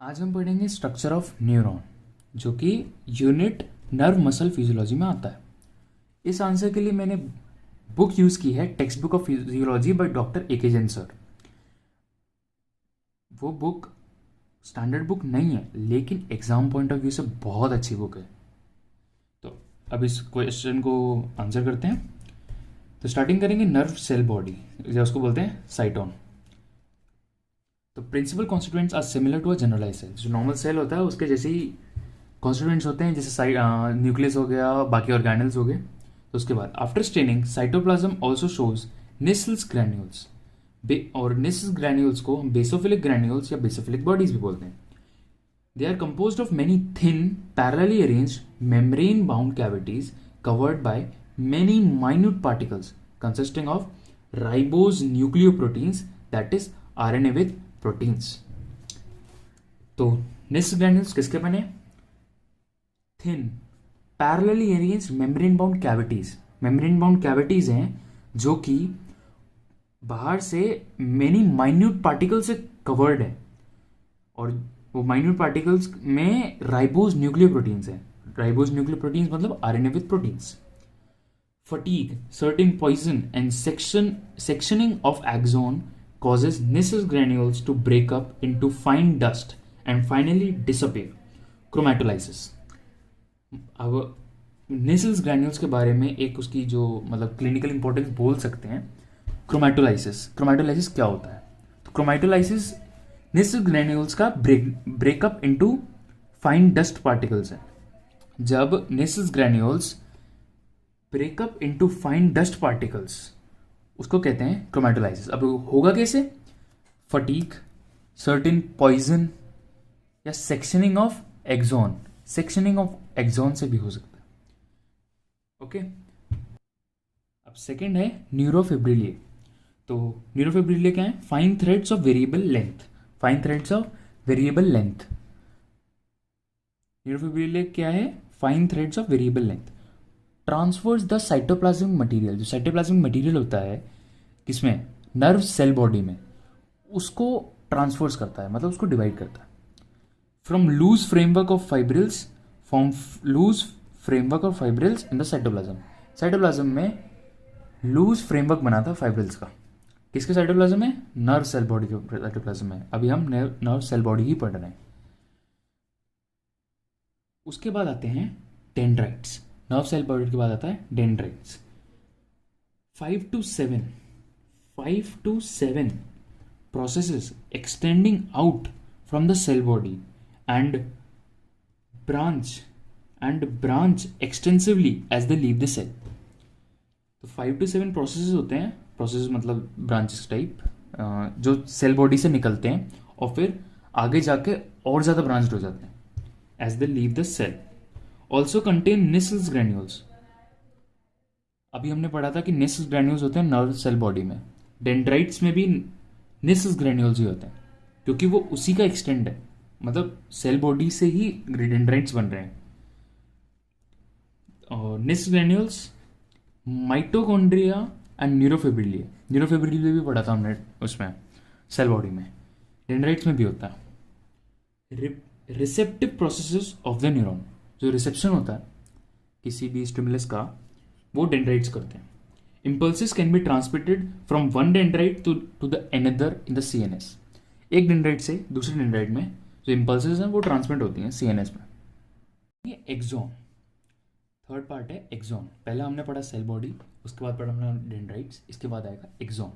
आज हम पढ़ेंगे स्ट्रक्चर ऑफ न्यूरॉन, जो कि यूनिट नर्व मसल फिजियोलॉजी में आता है। इस आंसर के लिए मैंने बुक यूज़ की है, text book of physiology by doctor A के जैन सर। वो बुक स्टैंडर्ड बुक नहीं है, लेकिन एग्जाम पॉइंट ऑफ व्यू से बहुत अच्छी बुक है। तो अब इस क्वेश्चन को आंसर करते हैं। तो स्टार्टिंग करेंगे नर्व सेल बॉडी, या उसको बोलते हैं साइटोन। तो principal constituents are similar to a generalise cell. जो नॉर्मल सेल होता है उसके जैसे ही कॉन्स्टिट्यूएंट्स होते हैं, जैसे न्यूक्लियस हो गया, बाकी ऑर्गेनल्स हो गए। तो उसके बाद after staining cytoplasm also shows Nissl's granules. और निसल्स ग्रैन्यूल्स को हम बेसोफिलिक ग्रैन्यूल्स या बेसोफिलिक बॉडीज भी बोलते हैं। They are composed of many thin parallelly arranged membrane bound cavities covered by many minute particles consisting of ribose nucleoproteins, that is RNA with proteins। तो निस granules किसके बने? Thin parallelly arranged membrane bound cavities. Membrane bound cavities हैं जो कि बाहर से many minute particle से कवर्ड है, और वो माइन्यूट पार्टिकल्स में राइबोज न्यूक्लियोप्रोटीन्स हैं। राइबोज न्यूक्लियोप्रोटीन्स मतलब RNA with proteins. Fatigue, certain poison, and sectioning of axon causes Nissus granules to break up into fine dust and finally disappear. Chromatolysis। अब Nissus granules के बारे में एक उसकी जो मतलब क्लिनिकल इंपॉर्टेंस बोल सकते हैं, क्रोमेटोलाइसिस। क्रोमेटोलाइसिस क्या होता है? तो क्रोमेटोलाइसिस Nissus granules का breakup into fine dust particles है। जब Nissus granules breakup into fine dust particles, उसको कहते हैं क्रोमेटोलाइसिस। अब होगा कैसे? फटीक, सर्टेन पॉइजन, या sectioning of axon. Sectioning of axon से भी हो सकता है। ओके, अब सेकंड है न्यूरोफिब्रिलिए। तो न्यूरोफिब्रिलिए क्या है? Fine threads of variable length. Fine threads of variable length. Neurofibrillae क्या है? Fine threads of variable length transfers the cytoplasmic material. जो साइटोप्लाज्मिक मटेरियल होता है किसमें? नर्व सेल बॉडी में, उसको ट्रांसफर्स करता है, मतलब उसको डिवाइड करता है। From loose framework of fibrils, from loose framework of fibrils in the cytoplasm. Cytoplasm में लूज फ्रेमवर्क बना था फाइब्रिल्स का। किसके साइटोप्लाज्म में? नर्व सेल बॉडी के साइटोप्लाज्म में। अभी हम नर्व सेल बॉडी ही पढ़ रहे हैं। उसके बाद आते हैं डेंड्राइट्स। नर्व सेल बॉडी के बाद आता है dendrites. 5 to 7 processes extending out from the cell body and branch extensively as they leave the cell। तो 5 to 7 प्रोसेसेस होते हैं। प्रोसेस मतलब ब्रांचेस टाइप, जो सेल बॉडी से निकलते हैं और फिर आगे जाके और ज़्यादा ब्रांच्ड हो जाते हैं as they leave the cell. Also contain Nissl's granules. अभी हमने पढ़ा था कि निसल्स ग्रैन्यूल्स होते हैं नर्व सेल बॉडी में। डेंड्राइट्स में भी निसल्स ग्रैन्यूल्स ही होते हैं, क्योंकि वो उसी का एक्सटेंड है, मतलब सेल बॉडी से ही डेंड्राइट्स बन रहे हैं। और निसल्स ग्रैन्यूल्स माइटोकॉन्ड्रिया एंड न्यूरोफिब्रिलिए। न्यूरोफिब्रिलिए भी पढ़ा था हमने उसमें, सेल बॉडी में। डेंड्राइट्स में भी होता है। Receptive processes of the neuron. जो रिसेप्शन होता है किसी भी स्टिमुलस का, वो डेंड्राइट्स करते हैं। Impulses can be transmitted from one dendrite to the another in the CNS. एक डेंड्राइट से दूसरे डेंड्राइट में जो इम्पल्सेस हैं वो ट्रांसमिट होती हैं सीएनएस में। ये एक्सॉन, थर्ड पार्ट है एक्सॉन। पहला हमने पढ़ा सेल बॉडी, उसके बाद पढ़ा हमने डेंड्राइट्स, इसके बाद आएगा axon.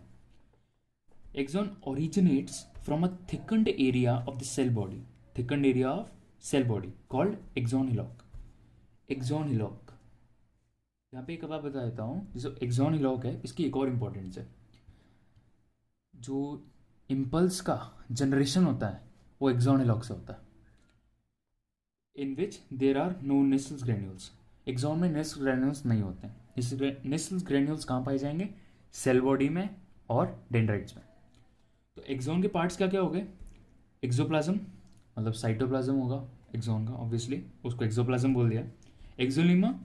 Axon originates from a thickened area of the cell body, thickened area of cell body called axon hillock. Axon hillock, यहाँ पे एक बात बता देता हूँ, जैसे एक्सॉन हिलॉक है, इसकी एक और इम्पोर्टेंस है। जो इम्पल्स का जनरेशन होता है वो एक्सॉन हिलॉक से होता है, in which there are no Nissl's granules. Axon में निसल्स ग्रैन्यूल्स नहीं होते हैं। निसल्स ग्रैन्यूल्स कहाँ पाए जाएंगे? सेल बॉडी में और डेंड्राइट्स में। तो एक्सॉन के पार्ट्स क्या क्या हो गए? एक्सोप्लाज्म, मतलब साइटोप्लाज्म होगा एक्सॉन का, ऑब्वियसली उसको एक्सोप्लाज्म बोल दिया। एक्सोलिमा,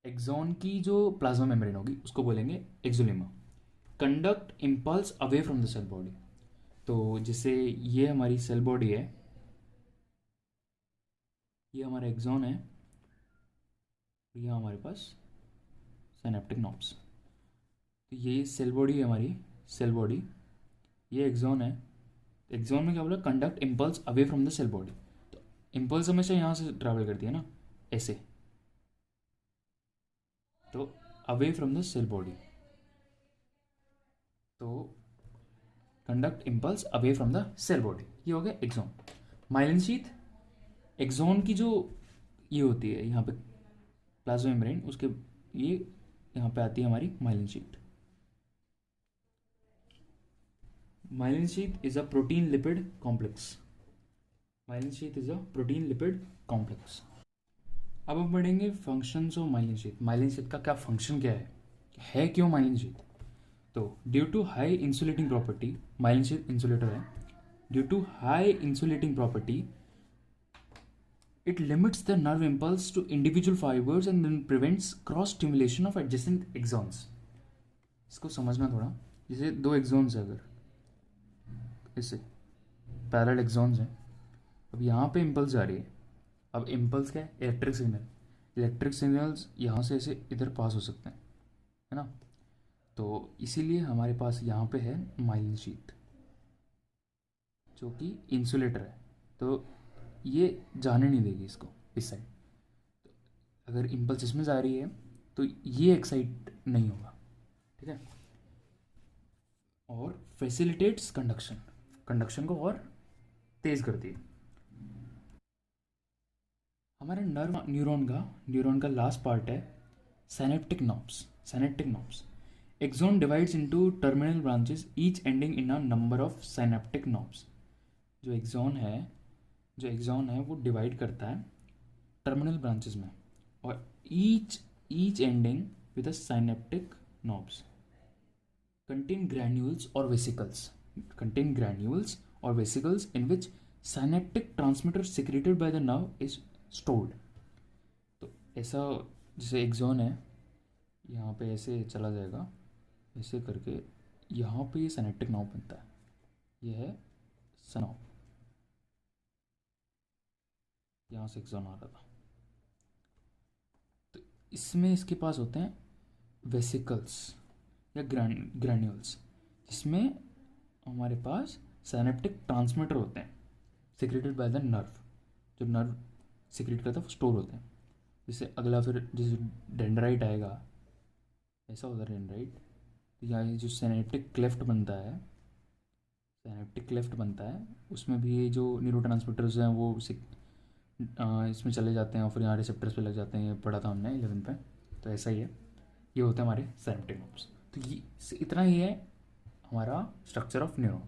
एक्सॉन की जो प्लाज्मा मेम्ब्रेन होगी उसको बोलेंगे axolemma. Conduct impulse away from the cell body. तो जैसे ये हमारी सेल बॉडी है, ये हमारा एक्सॉन है, ये हमारे पास सिनेप्टिक नॉब्स। तो ये सेल बॉडी है हमारी, सेल बॉडी, ये एक्सॉन है। एक्सॉन में क्या बोला, conduct impulse away from the cell body. तो इम्पल्स हमेशा यहाँ से ट्रैवल करती है ना, ऐसे, तो away from the cell body, तो conduct impulse away from the cell body, ये हो गया एक्सॉन। माइलिन शीथ, एक्सॉन की जो ये होती है यहाँ पे प्लाज्मा मेम्ब्रेन, उसके ये यहाँ पे आती है हमारी myelin sheath. Myelin sheath is a protein lipid complex. Myelin sheath is a protein lipid complex. अब हम पढ़ेंगे functions of myelin sheath. Myelin sheath का क्या फंक्शन क्या है क्यों माइलिन शीथ। तो due to high insulating property, myelin sheath insulator है, due to high insulating property it limits the nerve impulse to individual fibers and then prevents cross stimulation of adjacent axons। इसको समझना थोड़ा, जैसे दो exons है, अगर ऐसे पैरेलल एक्सॉन्स हैं, अब यहाँ पे इम्पल्स जा रही है। अब इम्पल्स क्या है, इलेक्ट्रिक सिग्नल। इलेक्ट्रिक सिग्नल्स यहाँ से ऐसे इधर पास हो सकते हैं, है ना। तो इसीलिए हमारे पास यहाँ पे है माइलिन शीथ जो कि इंसुलेटर है, तो ये जाने नहीं देगी इसको इस साइड। तो अगर इम्पल्स इसमें जा रही है तो ये एक्साइट नहीं होगा, ठीक है। और फैसिलिटेट्स कंडक्शन, कंडक्शन को और तेज करती है। हमारे न्यूरॉन का लास्ट पार्ट है synaptic knobs. Synaptic knobs, axon divides into terminal branches each ending in a number of synaptic knobs. जो एक्सॉन है वो डिवाइड करता है टर्मिनल ब्रांचेस में, और each ending with a synaptic knobs contain granules or vesicles in which synaptic transmitter secreted by the nerve is stored। तो ऐसा, जैसे एक्सॉन है यहाँ पे ऐसे चला जाएगा, ऐसे करके यहाँ पे ये सिनेप्टिक नॉब बनता है, ये है सनॉब, यहाँ से एक्सॉन आ रहा था। तो इसमें इसके पास होते हैं वेसिकल्स या ग्रैन्यूल्स, जिसमें हमारे पास सिनेप्टिक ट्रांसमीटर होते हैं सिक्रेटेड बाय द नर्व। जो नर्व सिक्रेट करता है वो स्टोर होते हैं। जैसे अगला फिर जैसे डेंड्राइट आएगा, ऐसा होता है डेंड्राइट। तो यहाँ जो सिनेप्टिक क्लेफ्ट बनता है, उसमें भी ये जो न्यूरोट्रांसमीटर्स हैं वो इसमें चले जाते हैं और फिर यहाँ रिसेप्टर्स पे लग जाते हैं। ये पढ़ा था हमने 11 पे। तो ऐसा ही है, ये होते हैं हमारे सिनेप्टिक नर्व्स। तो ये इतना ही है हमारा स्ट्रक्चर ऑफ न्यूरॉन।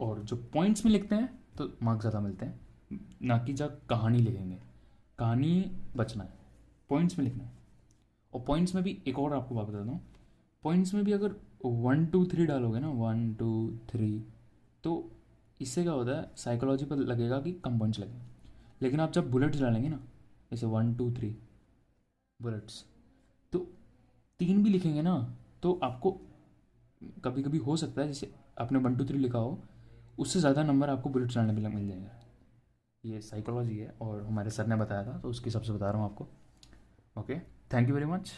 और जो पॉइंट्स में लिखते हैं तो मार्क्स ज़्यादा मिलते हैं, ना कि जब कहानी लिखेंगे, कहानी बचना है, पॉइंट्स में लिखना है। और पॉइंट्स में भी एक और आपको बात बता दूँ, पॉइंट्स में भी अगर 1 2 3 डालोगे ना, 1 2 3, तो इससे क्या होता है, साइकोलॉजी पर लगेगा कि कम पॉइंट्स लगेंगे। लेकिन आप जब बुलेट्स डालेंगे ना, जैसे 1 2 3 बुलेट्स, तो 3 भी लिखेंगे ना, तो आपको कभी कभी हो सकता है जैसे आपने 1 2 3 लिखा हो, उससे ज़्यादा नंबर आपको बुलेट्स डालने में मिल जाएगा। ये साइकोलॉजी है और हमारे सर ने बताया था, तो उसके हिसाब से बता रहा हूँ आपको। Okay, thank you very much.